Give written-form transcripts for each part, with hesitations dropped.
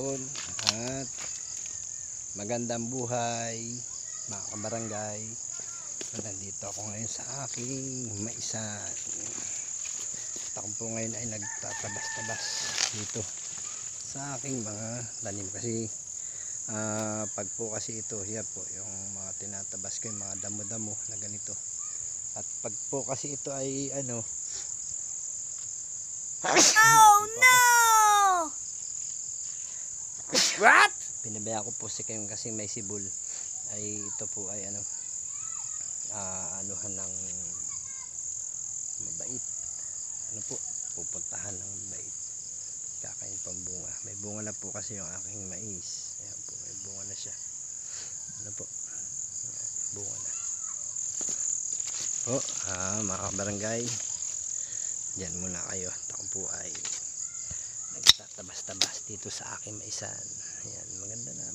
hapon at magandang buhay mga kabarangay. Nandito ako ngayon sa aking maisan. Ako po ngayon ay nagtatabas-tabas dito sa aking mga tanim kasi pag po kasi ito, yan po yung mga tinatabas ko, yung mga damo-damo na ganito. At pag po kasi ito ay Oh no! What? Pinabaya ko po si Kim kasi may sibol. Ay ito po ay anuhan ng mabait. Ano po? Pupuntahan ng mabait. Kakain pang bunga. May bunga na po kasi yung aking mais. Ayan po, may bunga na siya. Ano po? Bunga na. Po, mga kabarangay. Diyan muna kayo. Ako po ay nagtatabas-tabas dito sa aking maisan. Ayan, maganda na.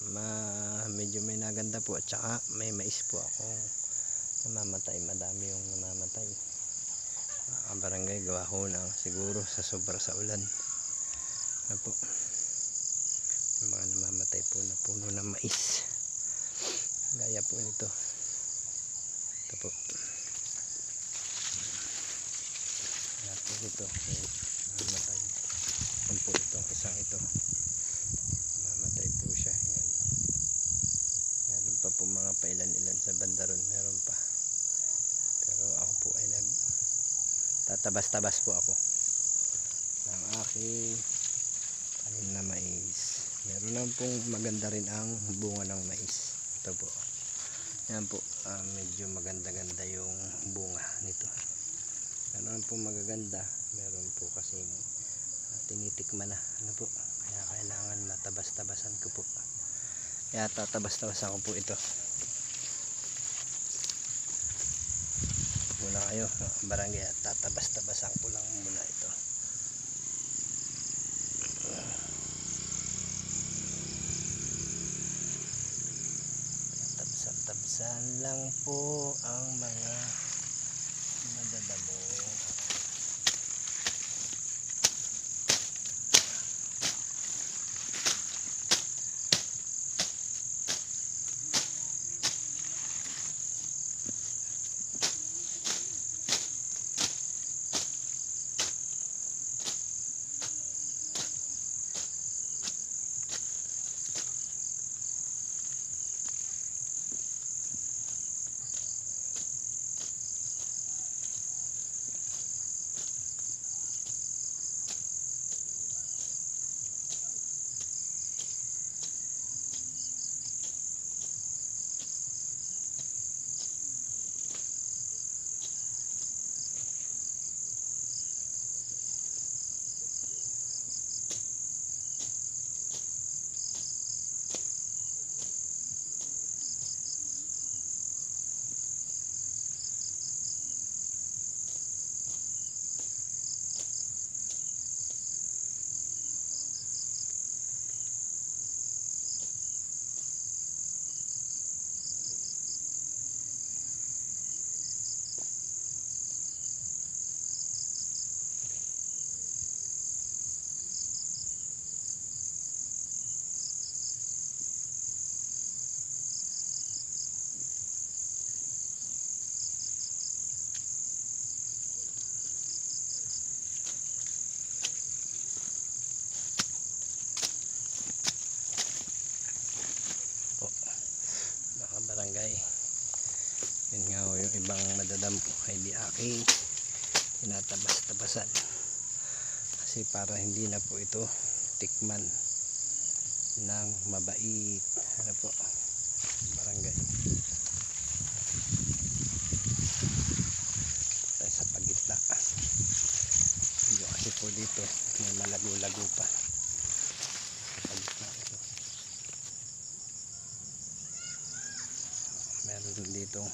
Medyo may naganda po. At saka may mais po akong namamatay. Madami yung namamatay. Mga kabarangay, gawa ho na siguro sa sobra sa ulan. Ano po? Yung mga namamatay po na puno ng mais. Gaya po nito. Ito po. Gaya po ito. Namamatay. Yan po ito. Isang ito. Namamatay po siya. Yan. Meron pa po mga pailan-ilan sa bandaron. Meron pa. Pero ako po ay tatabas-tabas po ako ng aking tanim na mais. Meron lang pong maganda rin ang bunga ng mais. Ito po. Yan po. Medyo maganda-ganda yung bunga nito. Meron pong magaganda. Meron po kasing tinitikman na. Ano po. Kaya kailangan matabas-tabasan ko po. Kaya tatabas-tabasan ko po ito. Muna kayo. Barangay. Tatabas-tabasan ko lang muna ito. Tabsan lang po ang mga madadamo. Barangay, yun nga o, yung ibang madadam po ay di aking tinatabas-tabasan kasi para hindi na po ito tikman ng mabait. Ano po, barangay, tayo sa pagitna. Medyo kasi po dito may malago-lago pa sa pagitna ito. Meron dito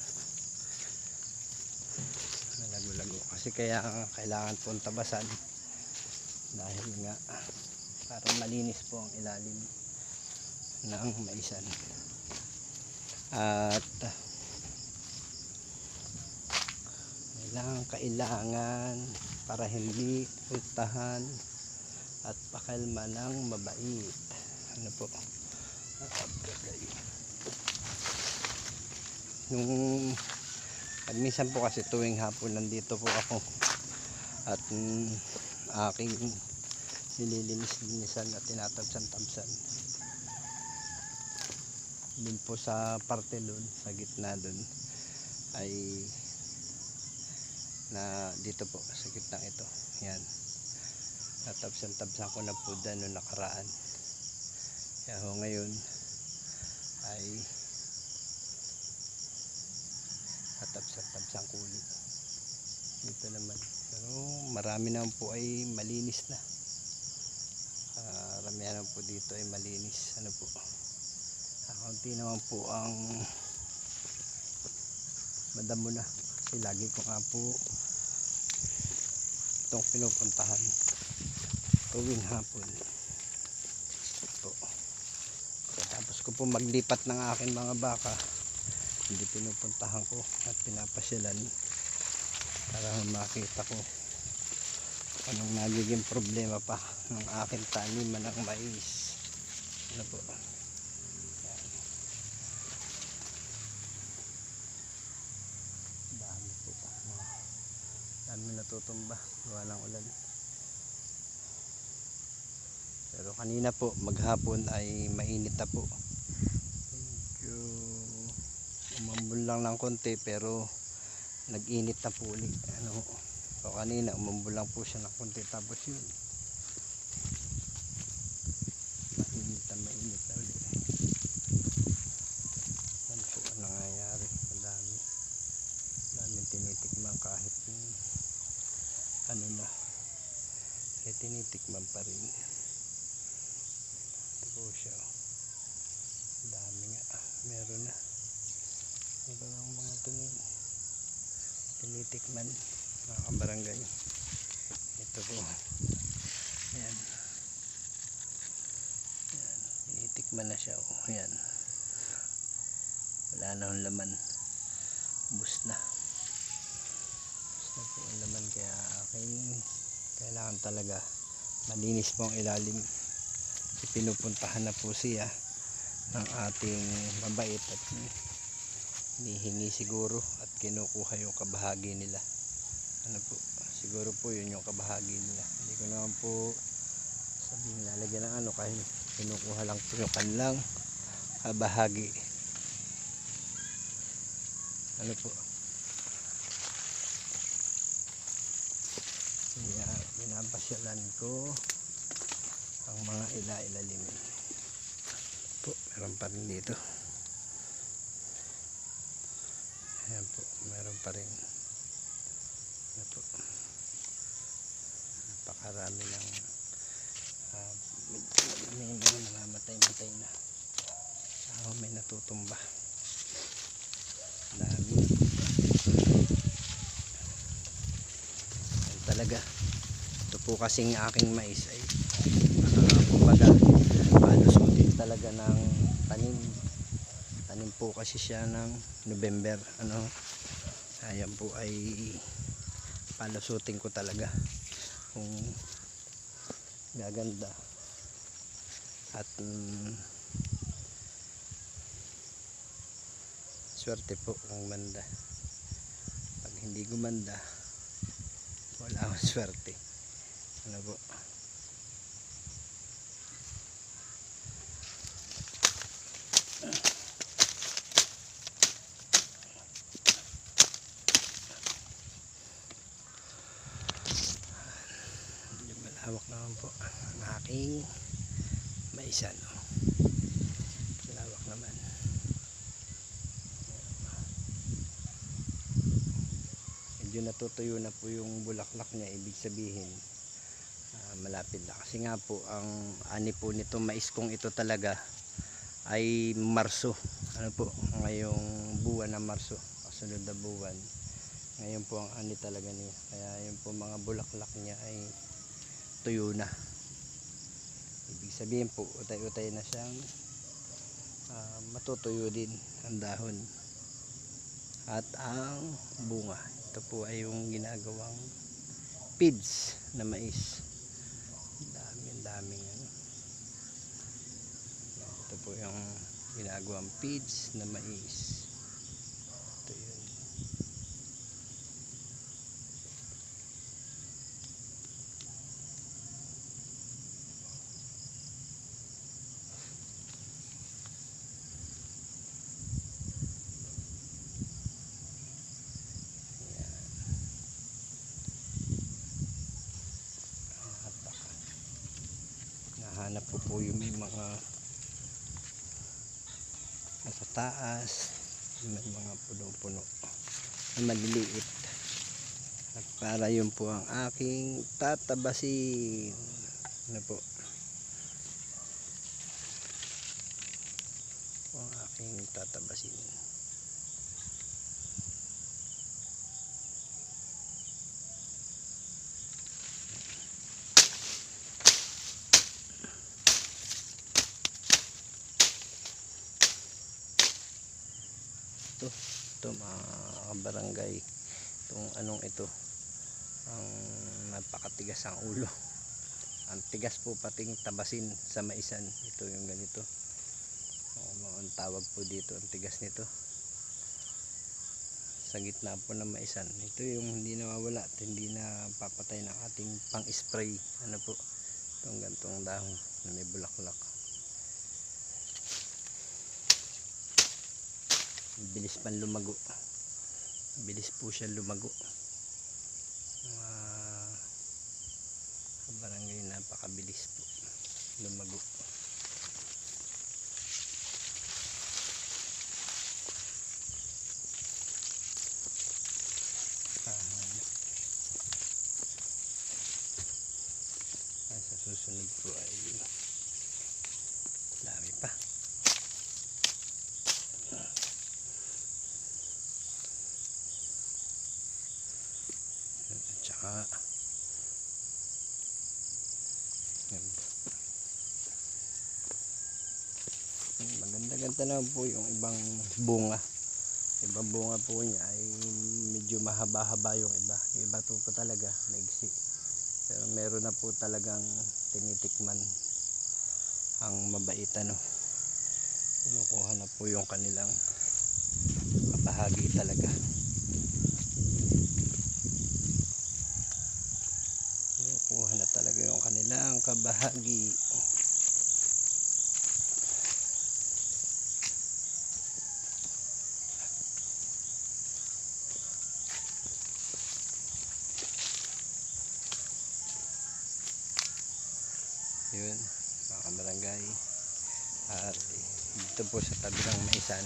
nalago-lago kasi kaya kailangan pong tabasan dahil nga para malinis po ang ilalim ng maisan at kailangan para hindi ultahan at pakalma ng mabait. ano po, nung pag minsan po kasi tuwing hapon nandito po ako at aking nililinis-linisan at tinatabsan-tabsan dun po sa parte dun sa gitna dun ay na dito po sa gitna ito, yan, natabsan-tabsan ko na po dun nung nakaraan. Kaya ho ngayon ay natabsan-tabsan ko ulit dito naman, pero marami naman po ay malinis na. Ramihan naman po dito ay malinis, ano po, kaunti naman po ang madamo na kasi lagi ko nga po itong pinupuntahan tuwing hapon po. Tapos ko po maglipat ng aking mga baka, hindi pinupuntahan ko at pinapasyalan para makita ko anong nagiging problema pa ng aking taniman ng mais, ano po. Yan. Dami po, dami natutumba gawa ng ulan. Pero kanina po maghapon ay mainit na po, medyo umambon lang ng konti pero nag-init na po ulit, ano. So kanina umambon lang po siya ng konti tapos yun mainit na ulit. Yan po ang nangyayari, daming tinitikman kahit ano na, ay tinitikman pa rin. Ito po siya, dami nga, meron na ang mga tinitikman mga kabarangay. Ito po, yan, tinitikman na siya, oh, yan, wala na ang laman, ubos na po ang laman. Kaya kailangan talaga malinis po ang ilalim. Pinupuntahan na po siya ng ating mabait at hinihingi siguro at kinukuha yung kabahagi nila, ano po, siguro po yun yung kabahagi nila. Hindi ko naman po sabihin lalagyan ng ano, kahit kinukuha lang po yung kanilang kabahagi, ano po. Kaya pinapasyalan ko ang mga ilalim po, meron pa rin dito, ayan po, meron pa rin, ano po, napakarami ng may mga namamatay-matay na, may natutumba, dami. Yan talaga, ito po kasing aking mais ay kumbaga palusutin talaga ng tanim po kasi siya ng November, ano. Ayan po ay palusutin ko talaga kung gaganda at swerte po kung gumanda. Pag hindi gumanda, wala akong swerte, ano po. Malawak naman po ang aking maisan, no? Malawak naman. Medyo natutuyo na po yung bulaklak niya, ibig sabihin malapit na. Kasi nga po ang ani po nito mais kung ito talaga ay Marso, ano po, ngayong buwan na Marso, kasunod na buwan, ngayon po ang ani talaga niya. Kaya yung po mga bulaklak niya ay tuyo na, ibig sabihin po utay-utay na siyang matutuyo din ang dahon at ang bunga. Ito po ay yung ginagawang feeds na mais. Daming ano. po yung ginagawang feeds na mais. Ito yun. Nahanap po yung may mga nasa taas, may mga puno-puno na maliliit, at para yun po ang aking tatabasin. Ano po ang aking tatabasin. Ito mga kabarangay, itong anong ito, ang napakatigas ang ulo, ang tigas po pating tabasin sa maisan. Ito yung ganito, ang tawag po dito, ang tigas nito sa gitna po ng maisan. Ito yung hindi nawawala at hindi na papatay ng ating pang spray. Ano po, itong gantong dahon na may bulaklak. Bilis pan lumago, bilis po siya lumago. Mga kabarangay, napakabilis po lumago. Sa susunod po ay dami pa. Tsaka maganda-ganda naman po yung ibang bunga. Ibang bunga po niya ay medyo mahaba-haba yung iba. Yung iba po talaga maigsi. Pero meron na po talagang tinitikman ang mabait, ano. Kinukuha na po yung kanilang bahagi talaga. Kinukuha na talaga yung kanilang kabahagi. Yun mga kabarangay, at dito po sa tabi ng maisan,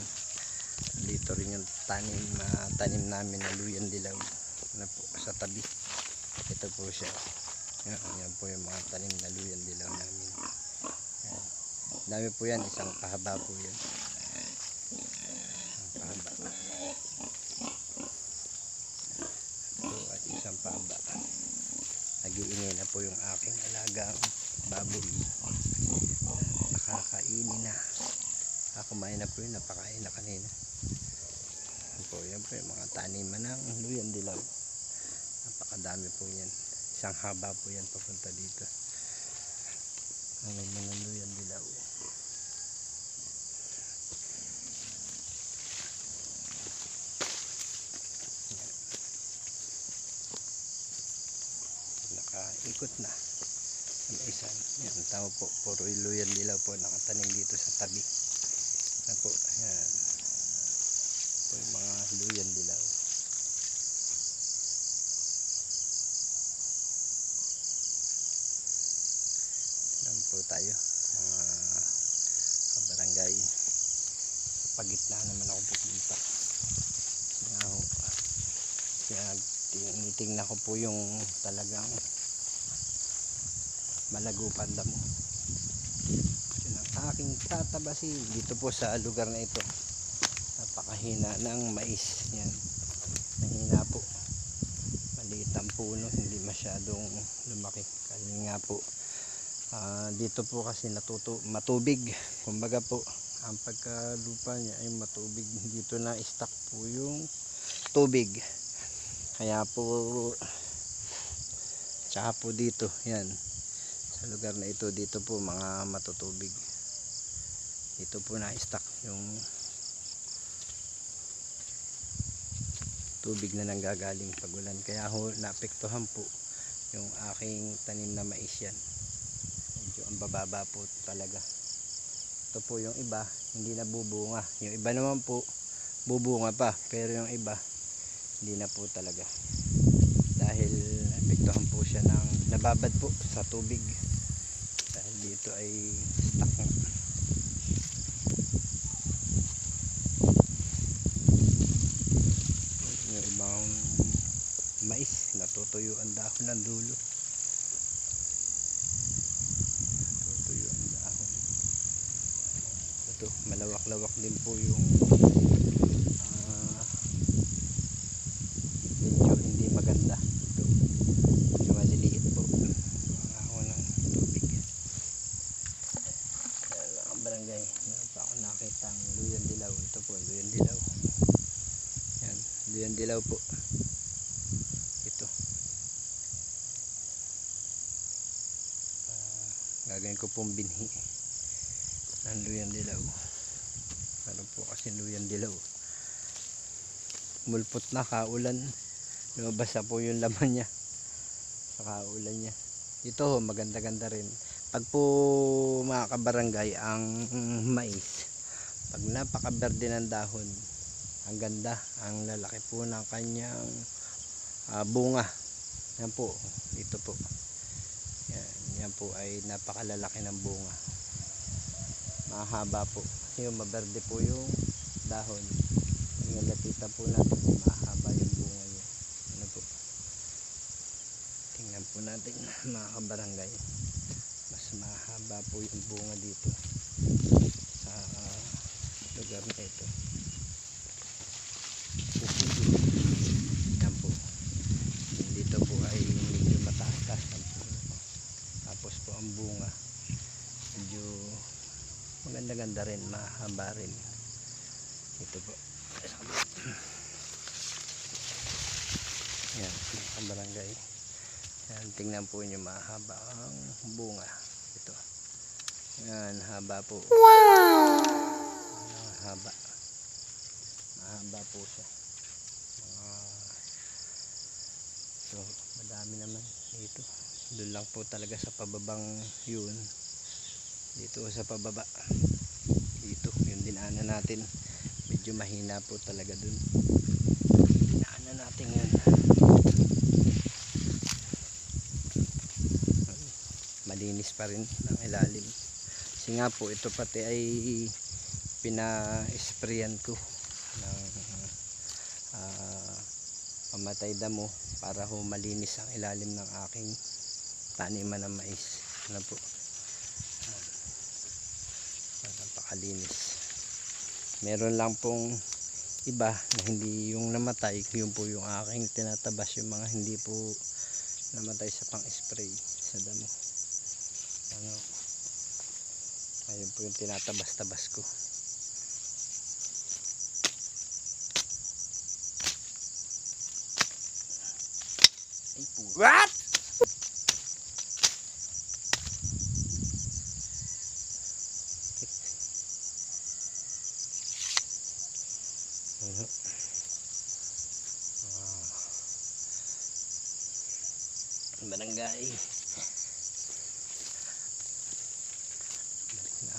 dito rin yung tanim namin na luyan dilaw na po sa tabi. Ito po siya. Yan po yung mga tanim na luyan dilaw namin. Yan. Dami po yan, isang pahaba po yan. Pahaba. Ito at isang pahaba. Nag-iingay na po yung aking alagang baboy. Nakakainin na. Kumain na po yun, napakain na kanina. Yan po yung mga taniman ng luyan dilaw. Napakadami po yan. Isang haba po yan papunta dito. Ang mga luyan dilaw. Nakaikot na sa maisan. Yan, tama po, puro luyan dilaw po nakatanim dito sa tabi. Na po, yan. Ito yung mga luyan dilaw. Yan po tayo, mga kabarangay. Sa pagitna naman ako pupunta. Kaya tinitingnan ko po yung talagang malago panda mo. Yun ang aking tatabasin dito po sa lugar na ito. Napakahina ng mais. Yan, mahina po, maliit ang puno, hindi masyadong lumaki. Kasi nga po dito po kasi matubig, kumbaga po ang pagkalupa niya ay matubig. Dito na stock po yung tubig, kaya po tsaka po dito, yan sa lugar na ito, dito po mga matutubig. Dito po na-stock yung tubig na nanggagaling pag ulan, kaya ho naapektuhan po yung aking tanim na mais yan. Medyo ang bababa po talaga. Ito po yung iba hindi na bubunga, yung iba naman po bubunga pa, pero yung iba hindi na po talaga dahil apektuhan po siya ng nababad po sa tubig dahil dito ay stuck na. Yung ibang mais natutuyo ang dahon ng dulo, natutuyo ang dahon. Ito malawak-lawak din po yung medyo hindi maganda. Ito medyo maliliit po ako ng tubig. Ang barangay, meron pa ako nakitang luyan dilaw. Ito po luyan dilaw, yan luyan dilaw po. Ito gagawin ko pong binhi ng luyan dilaw. Meron po kasi luyan dilaw, mulpot na kaulan, lumabas na po yung laman niya sa kaulan niya. Ito maganda-ganda rin pag po mga kabarangay ang mais, pag napakaberde ng dahon, ang ganda, ang lalaki po ng kanyang bunga. Yan po, ito po yan po ay napakalalaki ng bunga, mahaba po kasi yung maberde po yung dahon. Yung lapitan po natin, mahaba yung bunga niya. Ano po, tingnan po natin mga kabarangay, mas mahaba po yung bunga dito sa lugar na ito. Yan po, dito po ay medyo mataas-taas ang puno, tapos po ang bunga medyo maganda-ganda rin, mahaba rin. Ito po yan ang barangay. Yan, tingnan po nyo, mahaba ang bunga. Ito yan, haba po. Wow! Mahaba, mahaba po siya. So madami naman dito. Doon lang po talaga sa pababang yun, dito sa pababa, dito yung dinaanan natin, medyo mahina po talaga dun. Dinaanan natin yun, malinis pa rin ang ilalim kasi nga po ito pati ay pina-sprayan ko ng pamatay damo para ho malinis ang ilalim ng aking taniman ng mais. Ano po, napakalinis. Meron lang pong iba na hindi yung namatay, yun po yung aking tinatabas, yung mga hindi po namatay sa pang-spray sa damo. Ano, ayun po yung tinatabas-tabas ko. Ay po. What? Barangay,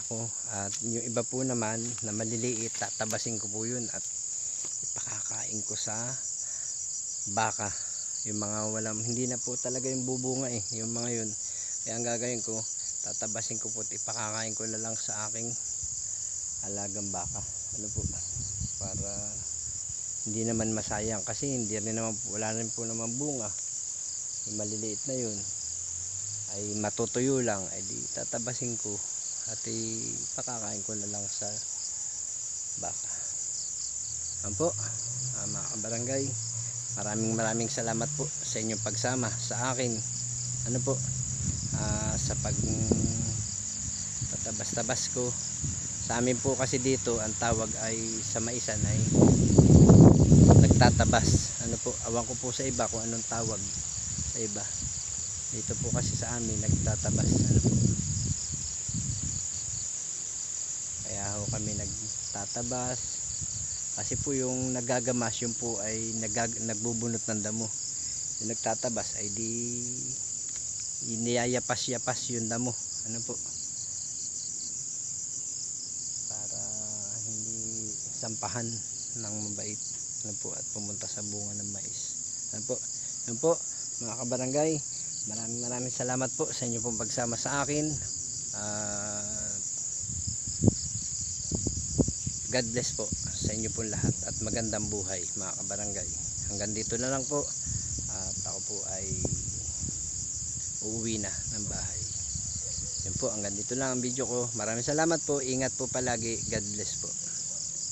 ako at yung iba po naman na maliliit, tatabasin ko po yun at ipakakain ko sa baka. Yung mga walang, hindi na po talaga yung bubunga yung mga yun, kaya ang gagawin ko, tatabasin ko po at ipakakain ko na lang sa aking alagang baka. Ano po, para hindi naman masayang kasi hindi rin naman, wala rin po naman bunga. Yung maliliit na yun ay matutuyo lang, ay di tatabasin ko at ipakakain ko na lang sa baka. Yan po mga kabarangay, maraming salamat po sa inyong pagsama sa akin, ano po, sa pag tatabas-tabas ko. Sa amin po kasi dito ang tawag ay sa maisan ay nagtatabas. Ano po, awan ko po sa iba kung anong tawag sa iba. Dito po kasi sa amin nagtatabas. Ano po, Kaya ho kami nagtatabas. Kasi po yung nagagamas, yun po ay nagbubunot ng damo. Yung nagtatabas ay di iniyayapas-yapas yung damo. Ano po? Para hindi sampahan ng mabait. Ano po? At pumunta sa bunga ng mais. Ano po? Ano po? Mga kabarangay, maraming salamat po sa inyo pong pagsama sa akin. God bless po sa inyo pong lahat at magandang buhay mga kabarangay. Hanggang dito na lang po at ako po ay uuwi na ng bahay. Yun po, hanggang dito lang ang video ko. Maraming salamat po. Ingat po palagi. God bless po.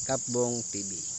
Kapbong TV.